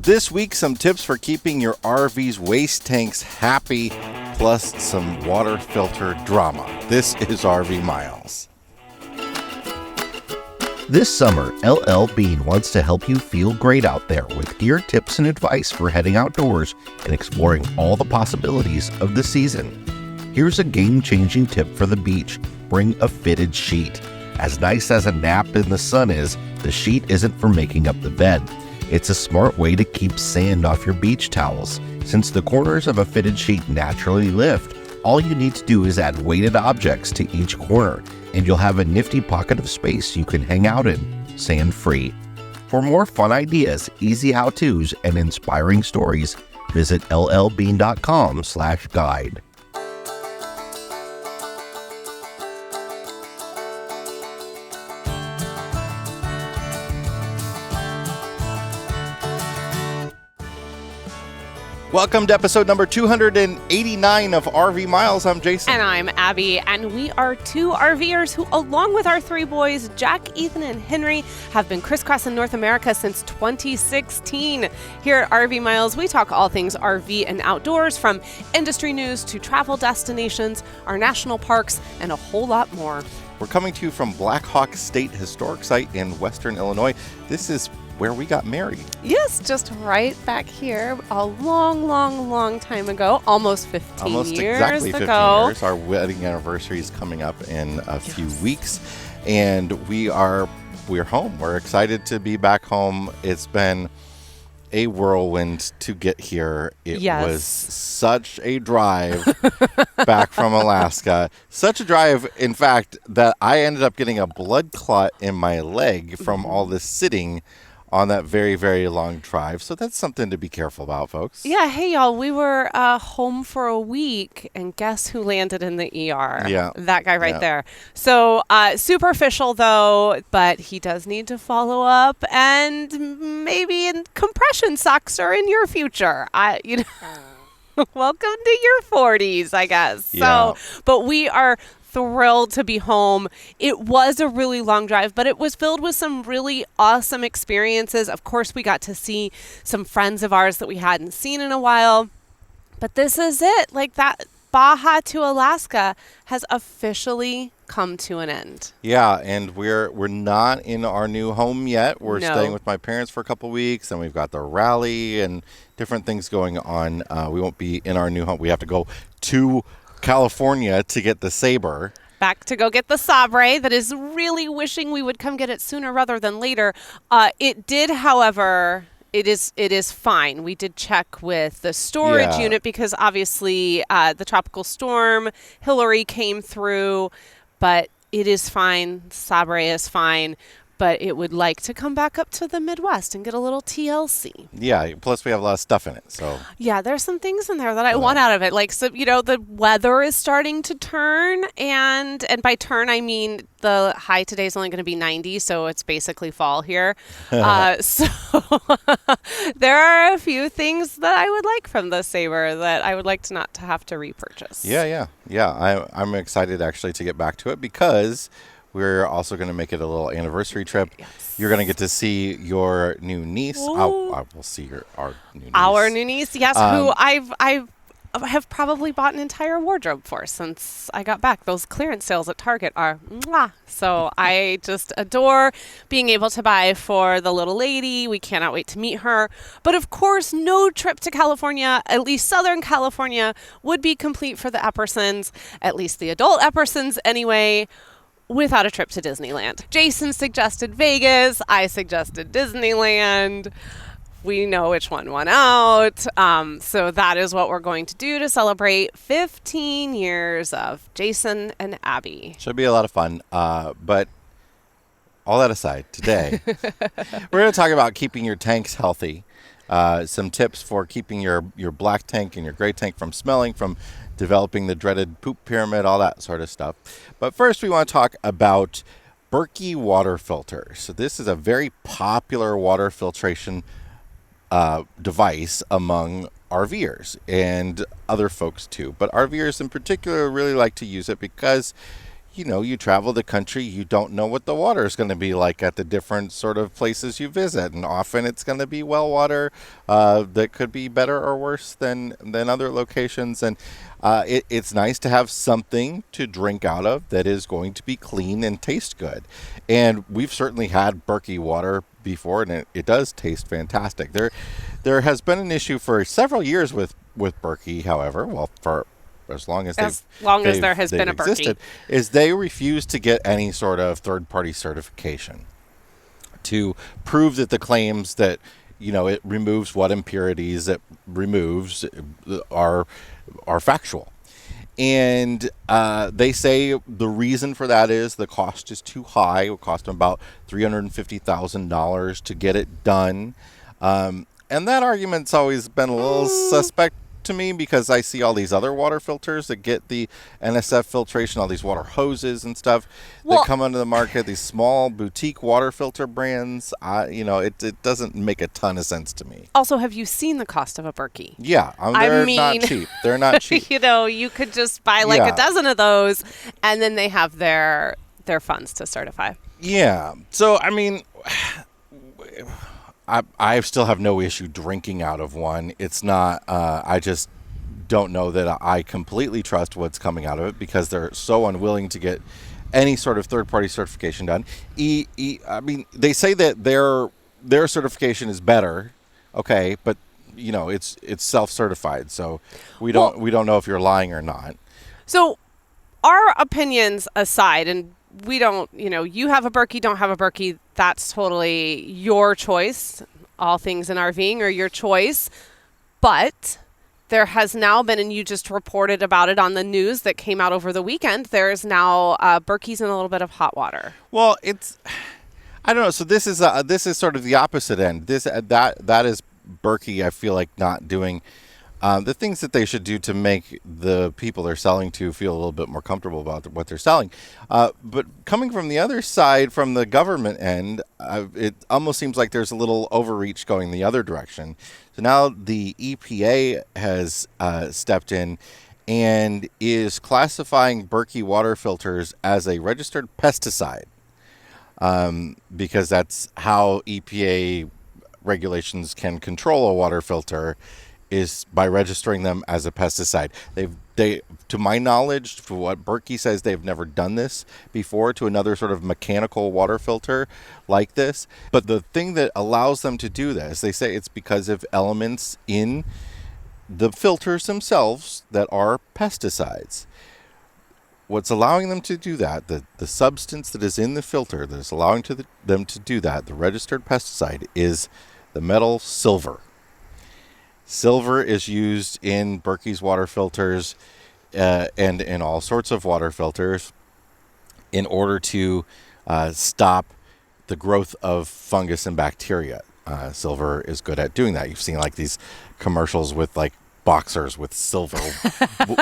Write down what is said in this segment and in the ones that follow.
This week, some tips for keeping your RV's waste tanks happy, plus some water filter drama. This is RV Miles. This summer, LL Bean wants to help you feel great out there with gear tips and advice for heading outdoors and exploring all the possibilities of the season. Here's a game-changing tip for the beach. Bring a fitted sheet. As nice as a nap in the sun is, the sheet isn't for making up the bed. It's a smart way to keep sand off your beach towels. Since the corners of a fitted sheet naturally lift, all you need to do is add weighted objects to each corner, and you'll have a nifty pocket of space you can hang out in, sand-free. For more fun ideas, easy how-tos, and inspiring stories, visit llbean.com/guide. Welcome to episode number 289 of RV Miles. I'm Jason. And I'm Abby, and we are two RVers who, along with our three boys, Jack, Ethan, and Henry, have been crisscrossing North America since 2016. Here at RV Miles, we talk all things RV and outdoors, from industry news to travel destinations, our national parks, and a whole lot more. We're coming to you from Black Hawk State Historic Site in Western Illinois. This is where we got married. Yes, just right back here a long time ago, almost 15 years exactly 15 ago. years. Our wedding anniversary is coming up in a few weeks, and we're home. We're excited to be back home. It's been a whirlwind to get here. It was such a drive back from Alaska. Such a drive, in fact, that I ended up getting a blood clot in my leg from all this sitting on that very, very long drive. So that's something to be careful about, folks. Yeah, hey, y'all. We were home for a week, and guess who landed in the ER? Yeah. That guy right there. So superficial, though, but he does need to follow up, and maybe compression socks are in your future. Welcome to your 40s, I guess. Yeah. So, but we are thrilled to be home. It was a really long drive, but it was filled with some really awesome experiences. Of course, we got to see some friends of ours that we hadn't seen in a while. But this is it. Like, that Baja to Alaska has officially come to an end. Yeah, and we're not in our new home yet. We're No. staying with my parents for a couple weeks, and we've got the rally and different things going on. We won't be in our new home. We have to go to California to get the Sabre. Back to go get the Sabre that is really wishing we would come get it sooner rather than later. It did, however, it is fine. We did check with the storage unit because obviously the tropical storm Hillary came through, but it is fine. Sabre is fine. But it would like to come back up to the Midwest and get a little TLC. Yeah, plus we have a lot of stuff in it. So Yeah, there's some things in there that I want out of it. Like, so, the weather is starting to turn, and by turn I mean the high today is only going to be 90, so it's basically fall here. So there are a few things that I would like from the Sabre that I would like to not to have to repurchase. Yeah. I'm excited actually to get back to it because we're also going to make it a little anniversary trip. Yes. You're going to get to see your new niece. We'll see our new niece. Our new niece, yes, who I have probably bought an entire wardrobe for since I got back. Those clearance sales at Target are mwah. So I just adore being able to buy for the little lady. We cannot wait to meet her. But of course, no trip to California, at least Southern California, would be complete for the Eppersons, at least the adult Eppersons anyway, without a trip to Disneyland. Jason suggested Vegas. I suggested Disneyland. We know which one won out. So that is what we're going to do to celebrate 15 years of Jason and Abby. Should be a lot of fun. But all that aside, today, we're going to talk about keeping your tanks healthy. Some tips for keeping your black tank and your gray tank from smelling, from developing the dreaded poop pyramid, all that sort of stuff. But first, we want to talk about Berkey water filters. So this is a very popular water filtration device among RVers and other folks too. But RVers in particular really like to use it because you travel the country, you don't know what the water is going to be like at the different sort of places you visit, and often it's going to be well water that could be better or worse than other locations, and it's nice to have something to drink out of that is going to be clean and taste good. And we've certainly had Berkey water before, and it does taste fantastic. There has been an issue for several years with Berkey, however, well, for as long as there has been a Berkey, is they refuse to get any sort of third-party certification to prove that the claims that it removes what impurities it removes are factual. And they say the reason for that is the cost is too high. It would cost them about $350,000 to get it done. And that argument's always been a little suspect to me, because I see all these other water filters that get the NSF filtration, all these water hoses and stuff that come onto the market, these small boutique water filter brands. It doesn't make a ton of sense to me. Also, have you seen the cost of a Berkey? Yeah, they're not cheap. They're not cheap. You could just buy a dozen of those, and then they have their funds to certify. Yeah. So, I still have no issue drinking out of one. It's not, I just don't know that I completely trust what's coming out of it, because they're so unwilling to get any sort of third-party certification done. They say that their certification is better, okay, but it's self-certified, so we don't know if you're lying or not. So, our opinions aside, and we don't, you have a Berkey, don't have a Berkey, that's totally your choice. All things in RVing are your choice. But there has now been, and you just reported about it on the news that came out over the weekend, there is now Berkey's in a little bit of hot water. Well, I don't know. So this is sort of the opposite end. That is Berkey, I feel like, not doing the things that they should do to make the people they're selling to feel a little bit more comfortable about what they're selling. But coming from the other side, from the government end, it almost seems like there's a little overreach going the other direction. So now the EPA has stepped in and is classifying Berkey water filters as a registered pesticide, because that's how EPA regulations can control a water filter, is by registering them as a pesticide. They, to my knowledge, for what Berkey says, they've never done this before to another sort of mechanical water filter like this. But the thing that allows them to do this, they say it's because of elements in the filters themselves that are pesticides. What's allowing them to do that, the substance that is in the filter that is allowing them to do that, the registered pesticide, is the metal silver. Silver is used in Berkey's water filters and in all sorts of water filters in order to stop the growth of fungus and bacteria. Silver is good at doing that. You've seen like these commercials with like boxers with silver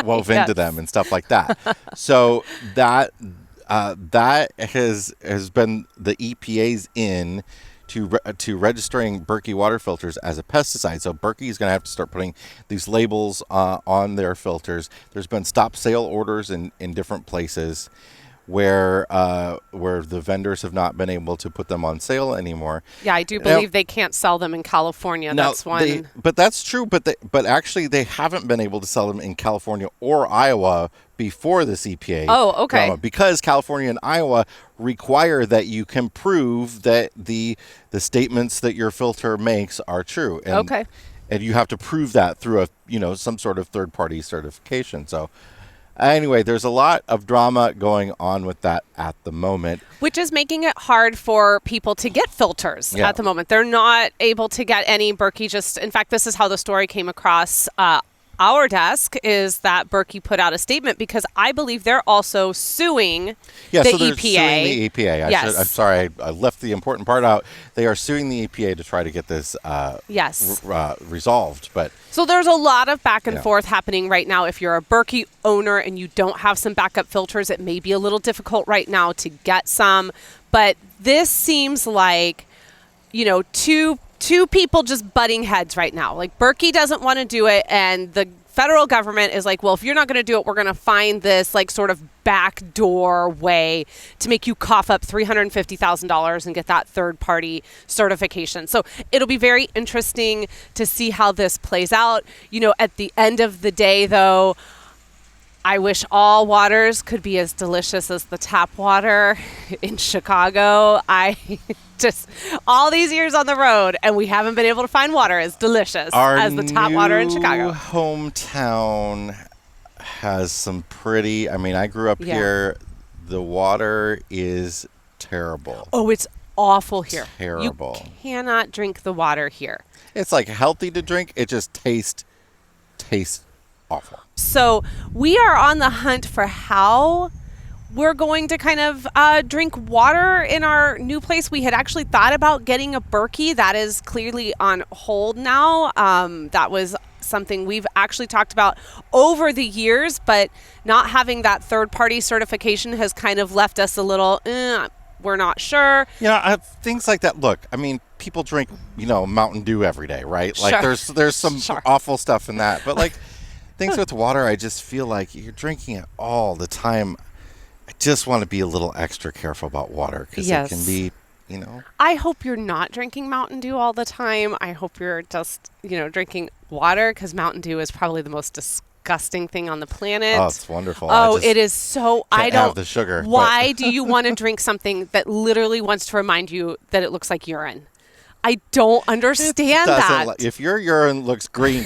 woven into them and stuff like that. So that has been the EPA's in to registering Berkey water filters as a pesticide. So Berkey is going to have to start putting these labels on their filters. There's been stop sale orders in different places where the vendors have not been able to put them on sale anymore. Yeah, I do believe they can't sell them in California. That's one. But that's true. But actually, they haven't been able to sell them in California or Iowa before this EPA. Oh, okay. Drama, because California and Iowa require that you can prove that the statements that your filter makes are true. And, okay. And you have to prove that through some sort of third-party certification. So. Anyway, there's a lot of drama going on with that at the moment. Which is making it hard for people to get filters at the moment. They're not able to get any Berkey. In fact, this is how the story came across our desk, is that Berkey put out a statement because I believe they're also suing the so EPA. They're suing the EPA. Yes. I'm sorry, I left the important part out. They are suing the EPA to try to get this resolved. But so there's a lot of back and forth happening right now. If you're a Berkey owner and you don't have some backup filters, it may be a little difficult right now to get some. But this seems like, two people just butting heads right now. Like Berkey doesn't want to do it, and the federal government is like, well, if you're not going to do it, we're going to find this like sort of backdoor way to make you cough up $350,000 and get that third party certification. So it'll be very interesting to see how this plays out. You know, at the end of the day, though, I wish all waters could be as delicious as the tap water in Chicago. I just, all these years on the road, and we haven't been able to find water as delicious as the tap water in Chicago. Our hometown has some pretty, I mean, I grew up here. The water is terrible. Oh, it's awful here. Terrible. You cannot drink the water here. It's like healthy to drink. It just tastes awful. So we are on the hunt for how we're going to kind of drink water in our new place. We had actually thought about getting a Berkey. That is clearly on hold now. That was something we've actually talked about over the years, but not having that third-party certification has kind of left us a little, we're not sure. You know, things like that. Look, I mean, people drink, Mountain Dew every day, right? Like there's some awful stuff in that. But like things with water, I just feel like you're drinking it all the time. I just want to be a little extra careful about water because it can be, I hope you're not drinking Mountain Dew all the time. I hope you're just, drinking water because Mountain Dew is probably the most disgusting thing on the planet. Oh, it's wonderful. Oh, it is so. I don't have the sugar. Why do you want to drink something that literally wants to remind you that it looks like urine? I don't understand that. If your urine looks green,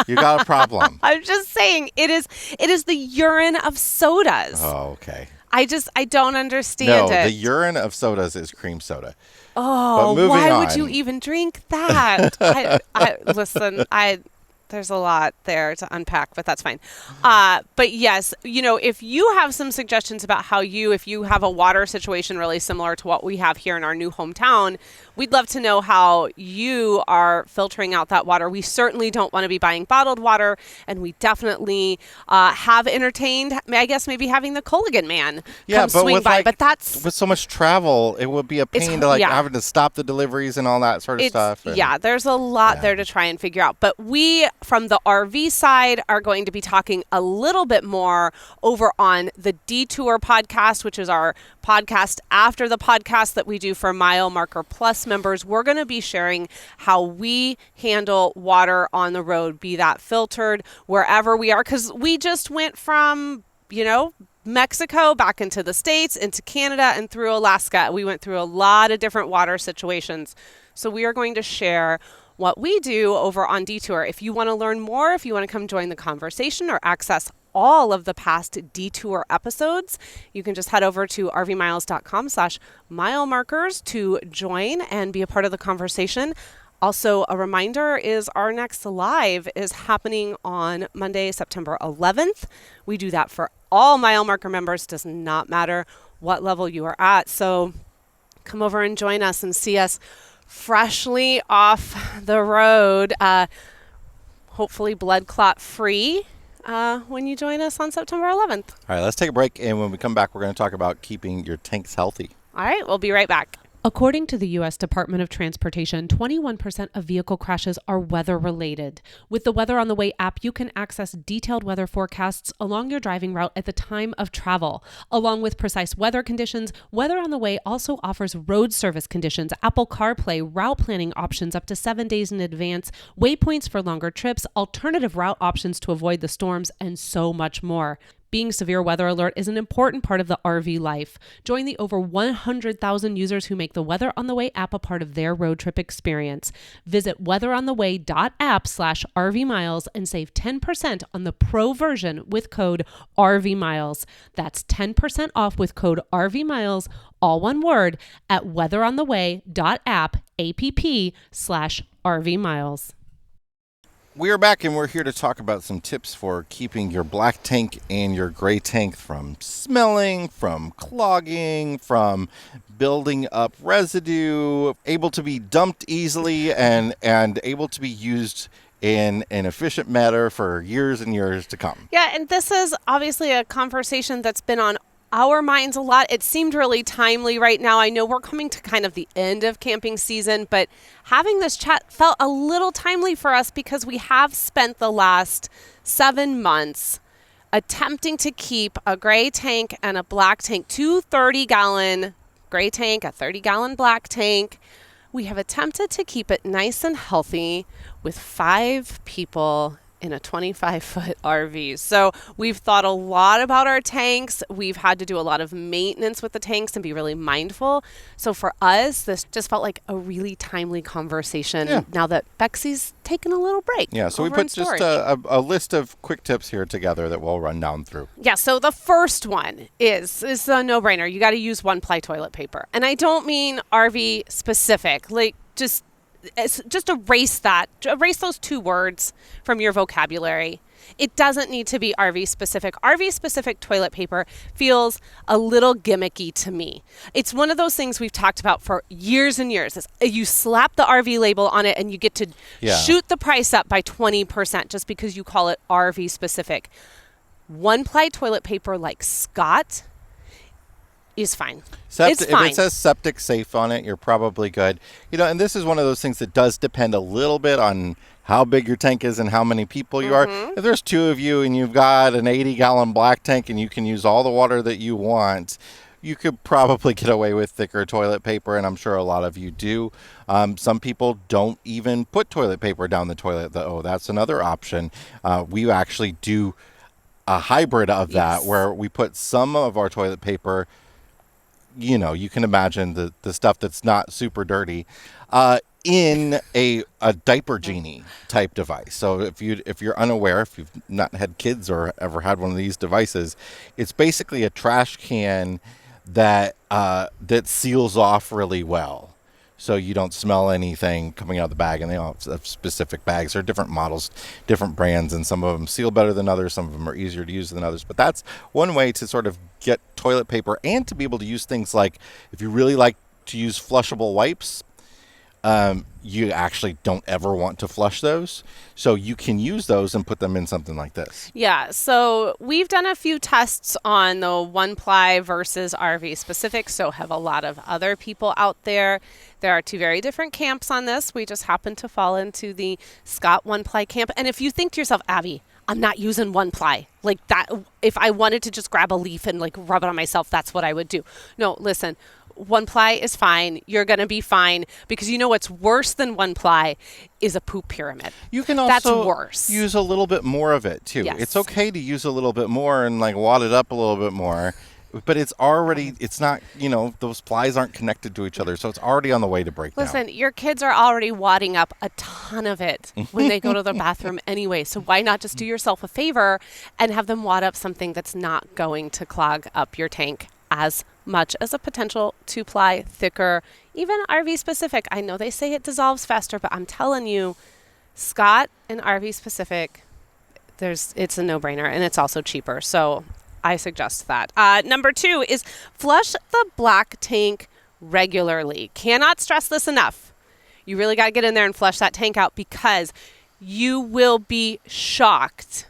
you got a problem. I'm just saying it is the urine of sodas. Oh, okay. I don't understand it. The urine of sodas is cream soda. Oh, why would you even drink that? Listen, there's a lot there to unpack, but that's fine. But yes, if you have some suggestions about how if you have a water situation really similar to what we have here in our new hometown, we'd love to know how you are filtering out that water. We certainly don't want to be buying bottled water, and we definitely have entertained, I guess, maybe having the Culligan man come swing by. But that's with so much travel, it would be a pain to having to stop the deliveries and all that sort of stuff. There's a lot there to try and figure out. But we, from the RV side, are going to be talking a little bit more over on the Detour podcast, which is our podcast after the podcast that we do for Mile Marker Plus members. We're going to be sharing how we handle water on the road, be that filtered wherever we are, because we just went from, Mexico back into the States, into Canada, and through Alaska. We went through a lot of different water situations. So we are going to share what we do over on Detour. If you want to learn more, if you want to come join the conversation or access all of the past Detour episodes, you can just head over to rvmiles.com/milemarkers to join and be a part of the conversation. Also, a reminder is our next live is happening on Monday, September 11th. We do that for all Mile Marker members. Does not matter what level you are at. So come over and join us and see us freshly off the road, hopefully blood clot free, when you join us on September 11th. All right, let's take a break. And when we come back, we're going to talk about keeping your tanks healthy. All right, we'll be right back. According to the U.S. Department of Transportation, 21% of vehicle crashes are weather-related. With the Weather on the Way app, you can access detailed weather forecasts along your driving route at the time of travel. Along with precise weather conditions, Weather on the Way also offers road service conditions, Apple CarPlay, route planning options up to 7 days in advance, waypoints for longer trips, alternative route options to avoid the storms, and so much more. Being severe weather alert is an important part of the RV life. Join the over 100,000 users who make the Weather on the Way app a part of their road trip experience. Visit weatherontheway.app/RVmiles and save 10% on the pro version with code RVmiles. That's 10% off with code RVmiles, all one word, at weatherontheway.app/RVmiles. We are back, and we're here to talk about some tips for keeping your black tank and your gray tank from smelling, from clogging, from building up residue, able to be dumped easily and able to be used in an efficient manner for years and years to come. Yeah, and this is obviously a conversation that's been on our minds a lot. It seemed really timely right now. I know we're coming to kind of the end of camping season, but having this chat felt a little timely for us because we have spent the last 7 months attempting to keep a gray tank and a black tank, 2 30-gallon gray tank, a 30-gallon black tank. We have attempted to keep it nice and healthy with 5 people in a 25-foot RV. So we've thought a lot about our tanks. We've had to do a lot of maintenance with the tanks and be really mindful. So for us, this just felt like a really timely conversation now that Bexy's taken a little break. Yeah, so we put just a list of quick tips here together that we'll run down through. Yeah, so the first one is a no-brainer. You got to use one-ply toilet paper. And I don't mean RV specific, like just erase those 2 words from your vocabulary. It doesn't need to be RV specific. RV specific toilet paper feels a little gimmicky to me. It's one of those things we've talked about for years and years. You slap the RV label on it and you get to shoot the price up by 20% just because you call it RV specific. One-ply toilet paper like Scott is fine. It's fine. If it says septic safe on it, you're probably good. And this is one of those things that does depend a little bit on how big your tank is and how many people you are. If there's 2 of you and you've got an 80-gallon black tank and you can use all the water that you want, you could probably get away with thicker toilet paper, and I'm sure a lot of you do. Some people don't even put toilet paper down the toilet. That's another option. We actually do a hybrid of that where we put some of our toilet paper, you can imagine the stuff that's not super dirty, in a diaper genie type device. So if you're unaware, if you've not had kids or ever had one of these devices, it's basically a trash can that seals off really well, so you don't smell anything coming out of the bag. And they all have specific bags. There are different models, different brands, and some of them seal better than others. Some of them are easier to use than others. But that's one way to sort of get toilet paper and to be able to use things like, if you really like to use flushable wipes, you actually don't ever want to flush those. So you can use those and put them in something like this. Yeah, so we've done a few tests on the one-ply versus RV specific, so have a lot of other people out there. There are 2 very different camps on this. We just happen to fall into the Scott one-ply camp. And if you think to yourself, Abby, I'm not using one-ply. Like that, if I wanted to just grab a leaf and like rub it on myself, that's what I would do. No, listen. One-ply is fine. You're going to be fine, because what's worse than one-ply is a poop pyramid. You can also use a little bit more of it too. Yes. It's okay to use a little bit more and like wad it up a little bit more, but it's not, those plies aren't connected to each other, so it's already on the way to breakdown. Listen, your kids are already wadding up a ton of it when they go to the bathroom anyway, so why not just do yourself a favor and have them wad up something that's not going to clog up your tank as much as a potential 2-ply, thicker, even RV specific. I know they say it dissolves faster, but I'm telling you, Scott and RV specific, it's a no-brainer, and it's also cheaper. So I suggest that. Number 2 is flush the black tank regularly. Cannot stress this enough. You really got to get in there and flush that tank out, because you will be shocked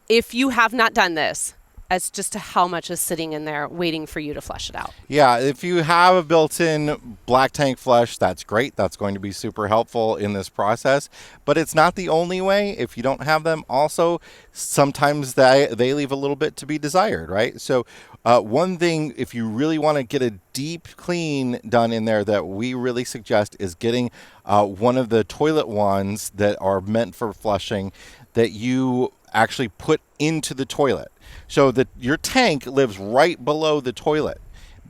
if you have not done this as just to how much is sitting in there waiting for you to flush it out. Yeah, if you have a built-in black tank flush, that's great. That's going to be super helpful in this process. But it's not the only way. If you don't have them, also, sometimes they leave a little bit to be desired, right? So one thing, if you really want to get a deep clean done in there, that we really suggest is getting one of the toilet wands that are meant for flushing that you actually put into the toilet. So that your tank lives right below the toilet,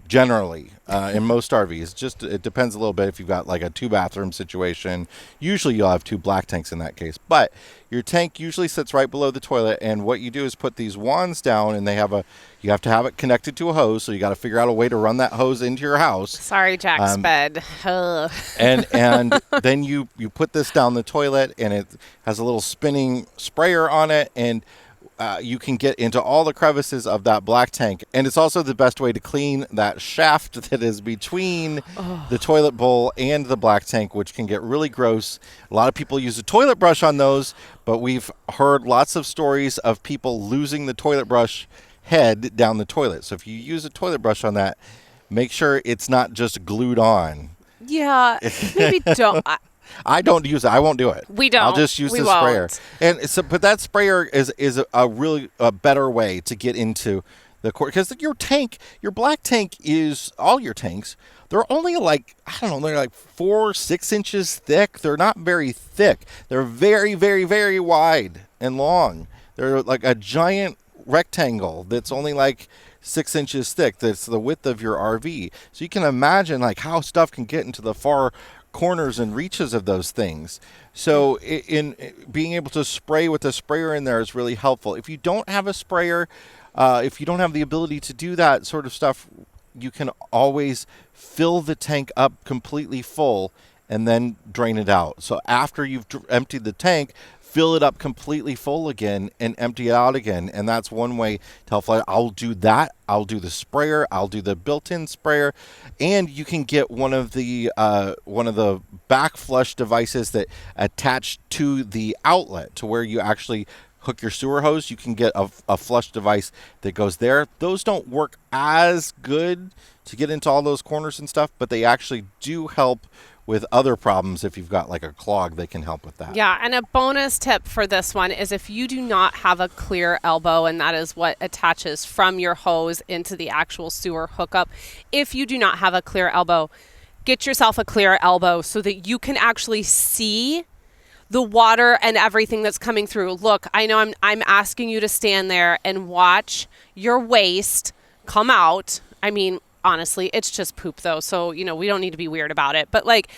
generally, in most RVs. It depends a little bit if you've got like a 2-bathroom situation. Usually you'll have 2 black tanks in that case. But your tank usually sits right below the toilet, and what you do is put these wands down, and you have to have it connected to a hose, so you got to figure out a way to run that hose into your house. Sorry, Jack's bed. and then you put this down the toilet, and it has a little spinning sprayer on it, and you can get into all the crevices of that black tank. And it's also the best way to clean that shaft that is between the toilet bowl and the black tank, which can get really gross. A lot of people use a toilet brush on those, but we've heard lots of stories of people losing the toilet brush head down the toilet. So if you use a toilet brush on that, make sure it's not just glued on. Yeah, maybe don't. I don't use it. I won't do it. We don't. I'll just use the sprayer. And so, but that sprayer is a really better way to get into the core, because your black tank is all your tanks. They're only like, I don't know, they're like 4 or 6 inches thick. They're not very thick. They're very, very, very wide and long. They're like a giant rectangle that's only like 6 inches thick. That's the width of your RV. So you can imagine like how stuff can get into the far corners and reaches of those things. So in being able to spray with a sprayer in there is really helpful. If you don't have a sprayer, if you don't have the ability to do that sort of stuff, you can always fill the tank up completely full and then drain it out. So after you've emptied the tank, fill it up completely full again and empty it out again. And that's one way to help. I'll do that. I'll do the sprayer. I'll do the built-in sprayer. And you can get one of the back flush devices that attach to the outlet to where you actually hook your sewer hose. You can get a flush device that goes there. Those don't work as good to get into all those corners and stuff, but they actually do help with other problems. If you've got like a clog, they can help with that. Yeah, and a bonus tip for this one is if you do not have a clear elbow, and that is what attaches from your hose into the actual sewer hookup, if you do not have a clear elbow, get yourself a clear elbow so that you can actually see the water and everything that's coming through. Look, I know I'm asking you to stand there and watch your waste come out. I mean, honestly, it's just poop though. So, we don't need to be weird about it. But like,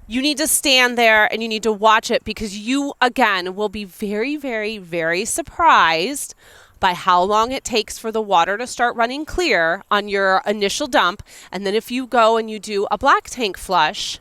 you need to stand there and you need to watch it, because you, again, will be very, very, very surprised by how long it takes for the water to start running clear on your initial dump. And then if you go and you do a black tank flush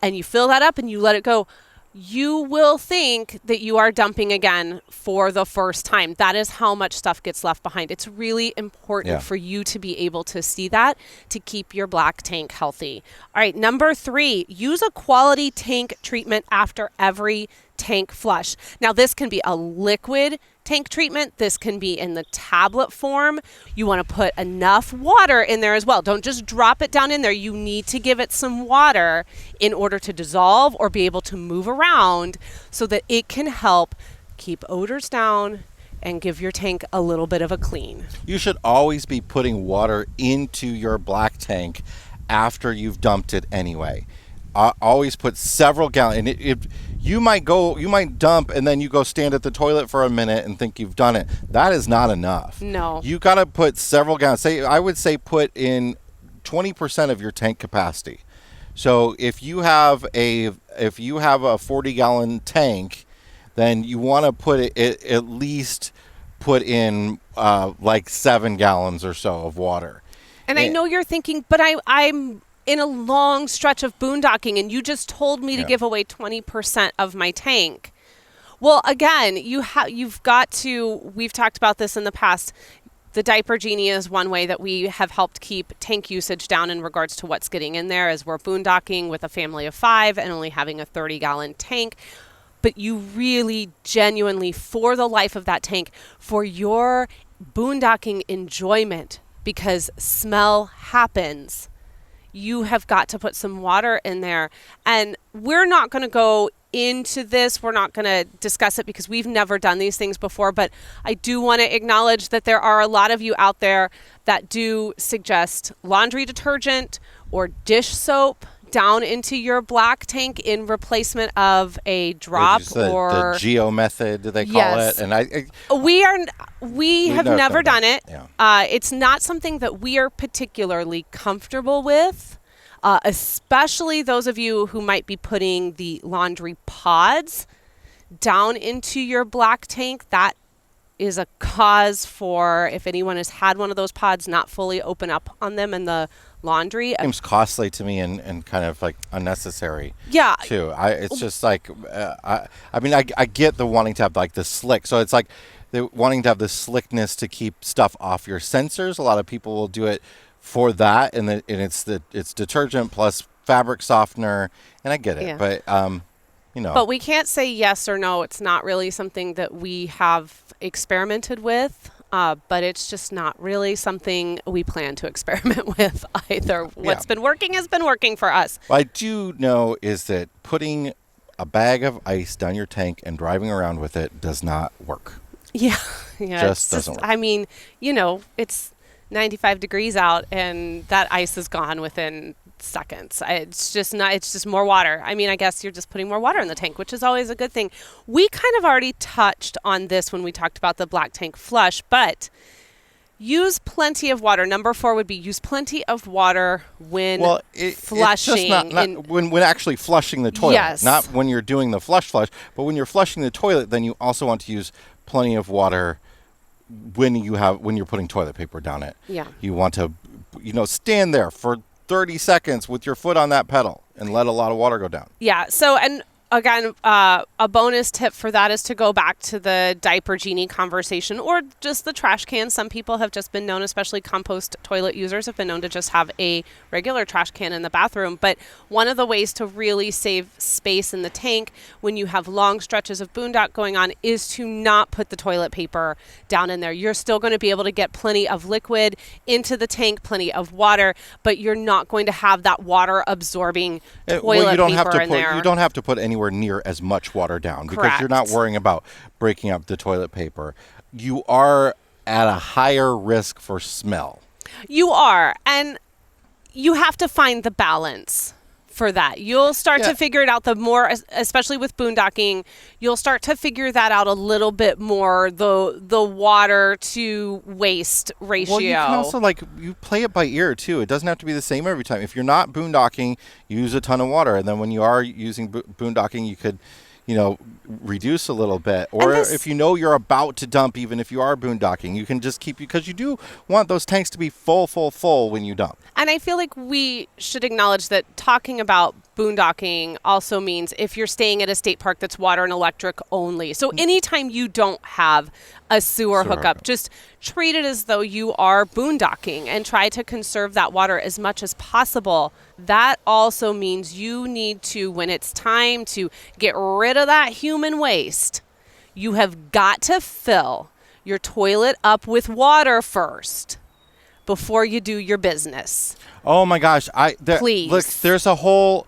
and you fill that up and you let it go, you will think that you are dumping again for the first time. That is how much stuff gets left behind. It's really important for you to be able to see that to keep your black tank healthy. All right, number 3, use a quality tank treatment after every tank flush. Now, this can be a liquid tank treatment. This can be in the tablet form. You want to put enough water in there as well. Don't just drop it down in there. You need to give it some water in order to dissolve or be able to move around so that it can help keep odors down and give your tank a little bit of a clean. You should always be putting water into your black tank after you've dumped it anyway. Always put several gallons. And you might dump and then you go stand at the toilet for a minute and think you've done it. That is not enough. No. You got to put several gallons. I would say put in 20% of your tank capacity. So if you have a 40-gallon tank, then you want to put it at least put in like 7 gallons or so of water. And I know you're thinking, but I'm in a long stretch of boondocking, and you just told me to give away 20% of my tank. Well, again, you've got to, we've talked about this in the past. The Diaper Genie is one way that we have helped keep tank usage down in regards to what's getting in there, as we're boondocking with a family of 5 and only having a 30-gallon tank. But you really, genuinely, for the life of that tank, for your boondocking enjoyment, because smell happens, you have got to put some water in there. And we're not going to go into this. We're not going to discuss it because we've never done these things before. But I do want to acknowledge that there are a lot of you out there that do suggest laundry detergent or dish soap down into your black tank in replacement of a drop or the Geo method, they call it. And we have never done it. Yeah. It's not something that we are particularly comfortable with, especially those of you who might be putting the laundry pods down into your black tank. That is a cause for, if anyone has had one of those pods not fully open up on them in the laundry. It seems costly to me and kind of like unnecessary. Yeah. Too. It's just like, I get the wanting to have like the slick. So it's like the wanting to have the slickness to keep stuff off your sensors. A lot of people will do it for that, and it's detergent plus fabric softener, and I get it. But But we can't say yes or no. It's not really something that we have experimented with. but it's just not really something we plan to experiment with either. What's been working has been working for us. What I do know is that putting a bag of ice down your tank and driving around with it does not work. Yeah. Just doesn't work. I mean, it's 95 degrees out and that ice is gone within seconds. It's just more water. I mean, I guess you're just putting more water in the tank, which is always a good thing. We kind of already touched on this when we talked about the black tank flush, but use plenty of water. Number 4 would be use plenty of water when flushing. It's just not when actually flushing the toilet. Yes. Not when you're doing the flush, but when you're flushing the toilet, then you also want to use plenty of water when you're putting toilet paper down it. Yeah. You want to, stand there for 30 seconds with your foot on that pedal and let a lot of water go down. Yeah. So, and again, a bonus tip for that is to go back to the diaper genie conversation or just the trash can. Some people have just been known, especially compost toilet users, have been known to just have a regular trash can in the bathroom. But one of the ways to really save space in the tank when you have long stretches of boondock going on is to not put the toilet paper down in there. You're still going to be able to get plenty of liquid into the tank, plenty of water, but you're not going to have that water absorbing toilet paper in there. You don't have to put anywhere near as much water down because you're not worrying about breaking up the toilet paper. You are at a higher risk for smell. You are, and you have to find the balance for that. You'll start to figure it out the more, especially with boondocking, you'll start to figure that out a little bit more, the water to waste ratio. Well, you can also you play it by ear too. It doesn't have to be the same every time. If you're not boondocking, use a ton of water. And then when you are using boondocking, you could, reduce a little bit. Or if you're about to dump, even if you are boondocking, you can just keep, because you do want those tanks to be full when you dump. And I feel like we should acknowledge that talking about boondocking also means if you're staying at a state park that's water and electric only. So anytime you don't have a sewer hookup, just treat it as though you are boondocking and try to conserve that water as much as possible. That also means you need to, when it's time to get rid of that human waste, you have got to fill your toilet up with water first before you do your business. Oh my gosh. Please. Look, there's a lot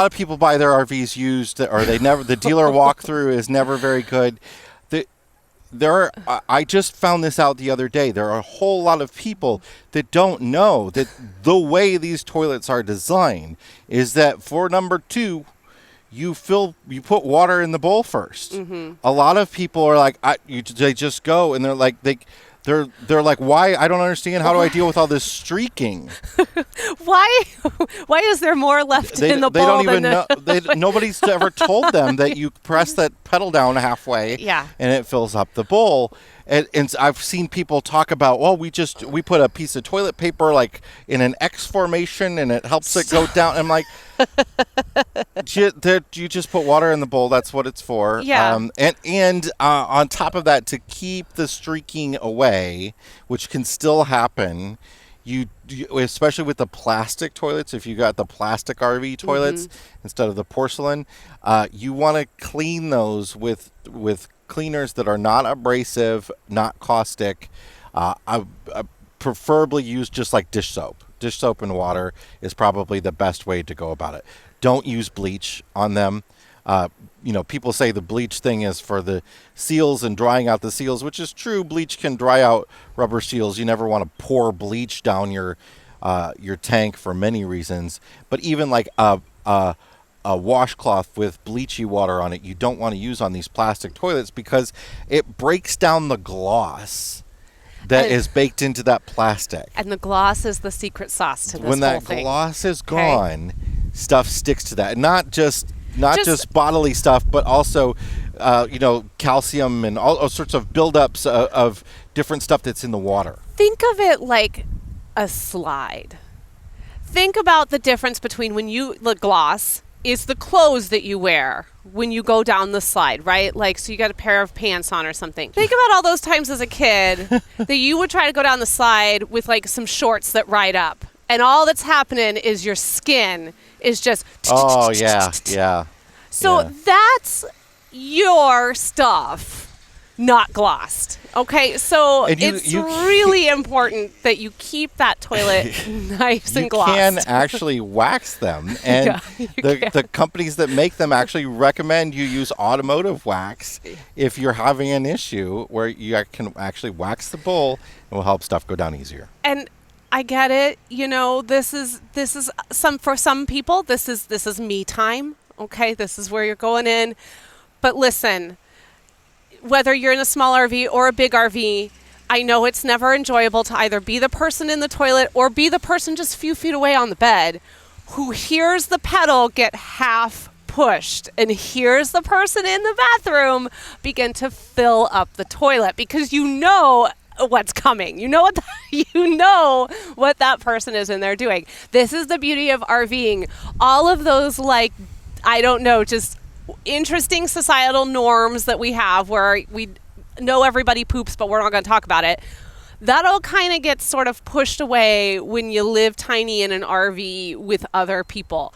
of people buy their RVs used, or the dealer walkthrough is never very good. I just found this out the other day. There are a whole lot of people that don't know that the way these toilets are designed is that for number 2, you put water in the bowl first. Mm-hmm. A lot of people are like, they just go and they're like, they're like, why? I don't understand. How do I deal with all this streaking? Why is there more left in the bowl? They don't even know. Nobody's ever told them that you press that pedal down halfway, and it fills up the bowl. And I've seen people talk about, we put a piece of toilet paper like in an X formation and it helps it go down. I'm like, you just put water in the bowl. That's what it's for. Yeah. And on top of that, to keep the streaking away, which can still happen, you especially with the plastic toilets, if you got the plastic RV toilets instead of the porcelain, you want to clean those with cleaners that are not abrasive, not caustic. I preferably use just like dish soap. Dish soap and water is probably the best way to go about it. Don't use bleach on them. People say the bleach thing is for the seals and drying out the seals, which is true. Bleach can dry out rubber seals. You never want to pour bleach down your tank for many reasons. But even like a washcloth with bleachy water on it, you don't want to use on these plastic toilets because it breaks down the gloss that is baked into that plastic. And the gloss is the secret sauce to this when whole that thing. gloss is gone, stuff sticks to that. Not just bodily stuff, but also calcium and all sorts of buildups of different stuff that's in the water. Think of it like a slide. Think about the difference between the gloss is the clothes that you wear when you go down the slide, right? Like, so you got a pair of pants on or something. Think about all those times as a kid that you would try to go down the slide with like some shorts that ride up. And all that's happening is your skin is just... Oh, yeah. So that's your stuff not glossed. Okay, so And it's really important that you keep that toilet nice and glossed. You can actually wax them, and the companies that make them actually recommend you use automotive wax if you're having an issue where you can actually wax the bowl. It will help stuff go down easier. And I get it. You know, this is for some people. This is me time. Okay, this is where you're going in. But listen, whether you're in a small RV or a big RV, I know it's never enjoyable to either be the person in the toilet or be the person just a few feet away on the bed who hears the pedal get half pushed and hears the person in the bathroom begin to fill up the toilet, because you know what's coming. You know what that person is in there doing. This is the beauty of RVing. All of those, like, I don't know, just interesting societal norms that we have where we know everybody poops, but we're not going to talk about it. That all kind of gets sort of pushed away when you live tiny in an RV with other people.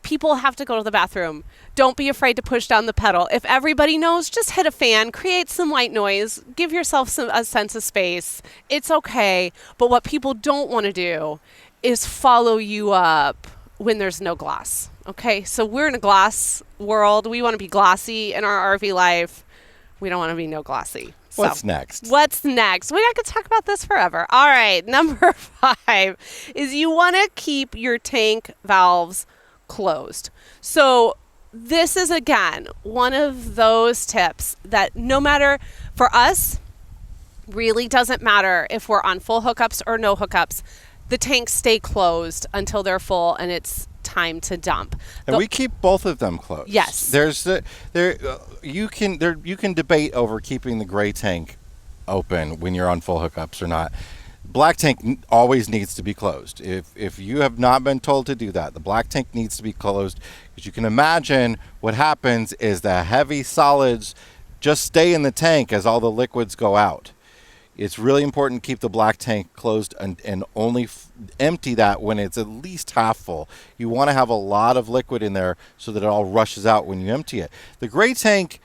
People have to go to the bathroom. Don't be afraid to push down the pedal. If everybody knows, just hit a fan, create some white noise, give yourself a sense of space. It's okay. But what people don't want to do is follow you up when there's no gloss. Okay, so we're in a gloss world. We want to be glossy in our RV life. We don't want to be no glossy. What's next? What's next? I could talk about this forever. All right, number 5 is you want to keep your tank valves closed. So this is, again, one of those tips that no matter, for us, really doesn't matter if we're on full hookups or no hookups. The tanks stay closed until they're full and it's time to dump. And we keep both of them closed. Yes. You can debate over keeping the gray tank open when you're on full hookups or not. Black tank always needs to be closed. If you have not been told to do that, the black tank needs to be closed, because you can imagine what happens is the heavy solids just stay in the tank as all the liquids go out. It's really important to keep the black tank closed and only empty that when it's at least half full. You want to have a lot of liquid in there so that it all rushes out when you empty it. The gray tank,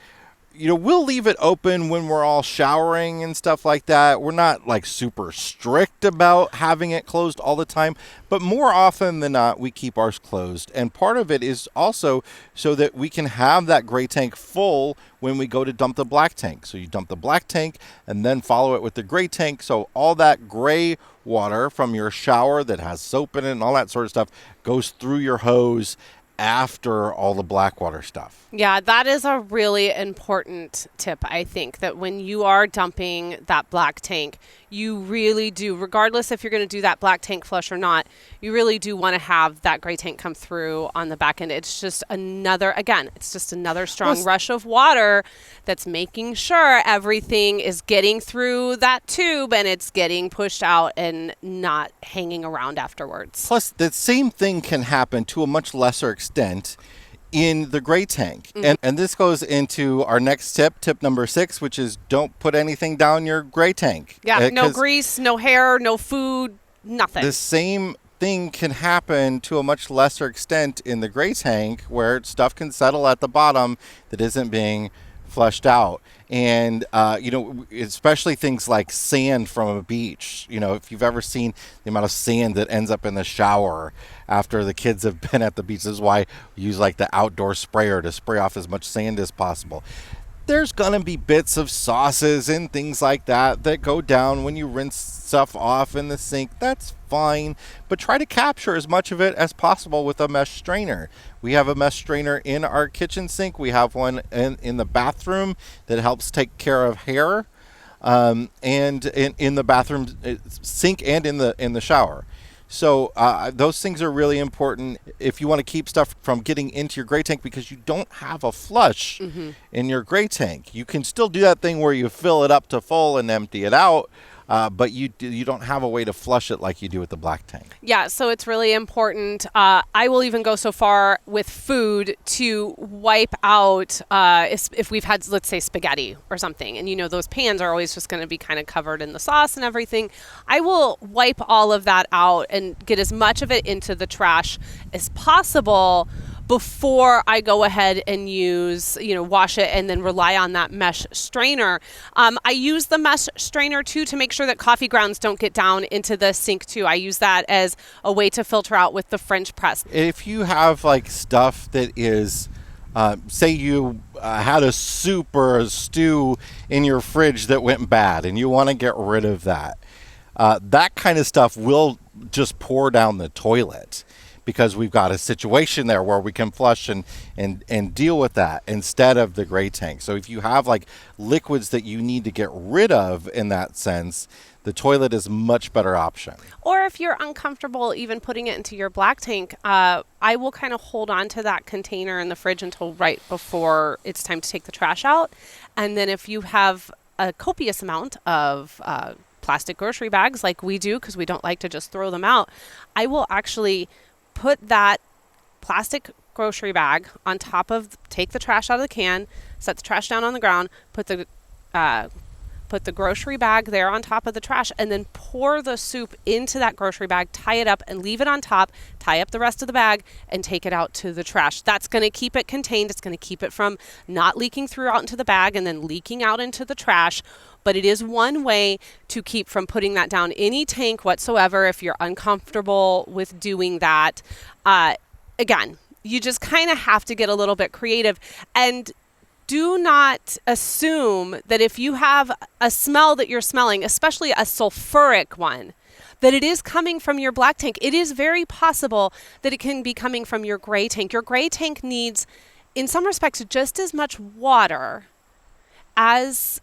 we'll leave it open when we're all showering and stuff like that. We're not like super strict about having it closed all the time, but more often than not, we keep ours closed. And part of it is also so that we can have that gray tank full when we go to dump the black tank. So you dump the black tank and then follow it with the gray tank. So all that gray water from your shower that has soap in it and all that sort of stuff goes through your hose after all the black water stuff. Yeah, that is a really important tip, I think, that when you are dumping that black tank, you really do, regardless if you're going to do that black tank flush or not, you really do want to have that gray tank come through on the back end. It's just another strong rush of water that's making sure everything is getting through that tube and it's getting pushed out and not hanging around afterwards. Plus, the same thing can happen to a much lesser extent in the gray tank. Mm-hmm. And this goes into our next tip number 6, which is don't put anything down your gray tank. Yeah, no grease, no hair, no food, nothing. The same thing can happen to a much lesser extent in the gray tank, where stuff can settle at the bottom that isn't being flushed out. And, especially things like sand from a beach. If you've ever seen the amount of sand that ends up in the shower after the kids have been at the beach, this is why we use like the outdoor sprayer to spray off as much sand as possible. There's going to be bits of sauces and things like that go down when you rinse stuff off in the sink. That's fine, but try to capture as much of it as possible with a mesh strainer. We have a mesh strainer in our kitchen sink. We have one in the bathroom that helps take care of hair, and in the bathroom sink and in the shower. So those things are really important if you want to keep stuff from getting into your gray tank, because you don't have a flush in your gray tank. You can still do that thing where you fill it up to full and empty it out, but you don't have a way to flush it like you do with the black tank. Yeah, so it's really important. I will even go so far with food to wipe out if we've had, let's say, spaghetti or something, and those pans are always just going to be kind of covered in the sauce and everything. I will wipe all of that out and get as much of it into the trash as possible before I go ahead and use, wash it and then rely on that mesh strainer. I use the mesh strainer too to make sure that coffee grounds don't get down into the sink too. I use that as a way to filter out with the French press. If you have like stuff that is, say you had a soup or a stew in your fridge that went bad and you want to get rid of that, that kind of stuff will just pour down the toilet, because we've got a situation there where we can flush and deal with that instead of the gray tank. So if you have like liquids that you need to get rid of in that sense, the toilet is a much better option. Or if you're uncomfortable even putting it into your black tank, I will kind of hold on to that container in the fridge until right before it's time to take the trash out. And then if you have a copious amount of plastic grocery bags like we do, because we don't like to just throw them out, I will actually put that plastic grocery bag on top of, take the trash out of the can, set the trash down on the ground, put the grocery bag there on top of the trash, and then pour the soup into that grocery bag, tie it up and leave it on top, tie up the rest of the bag and take it out to the trash. That's going to keep it contained. It's going to keep it from not leaking through out into the bag and then leaking out into the trash. But it is one way to keep from putting that down any tank whatsoever if you're uncomfortable with doing that. Again, you just kind of have to get a little bit creative. And do not assume that if you have a smell that you're smelling, especially a sulfuric one, that it is coming from your black tank. It is very possible that it can be coming from your gray tank. Your gray tank needs, in some respects, just as much water as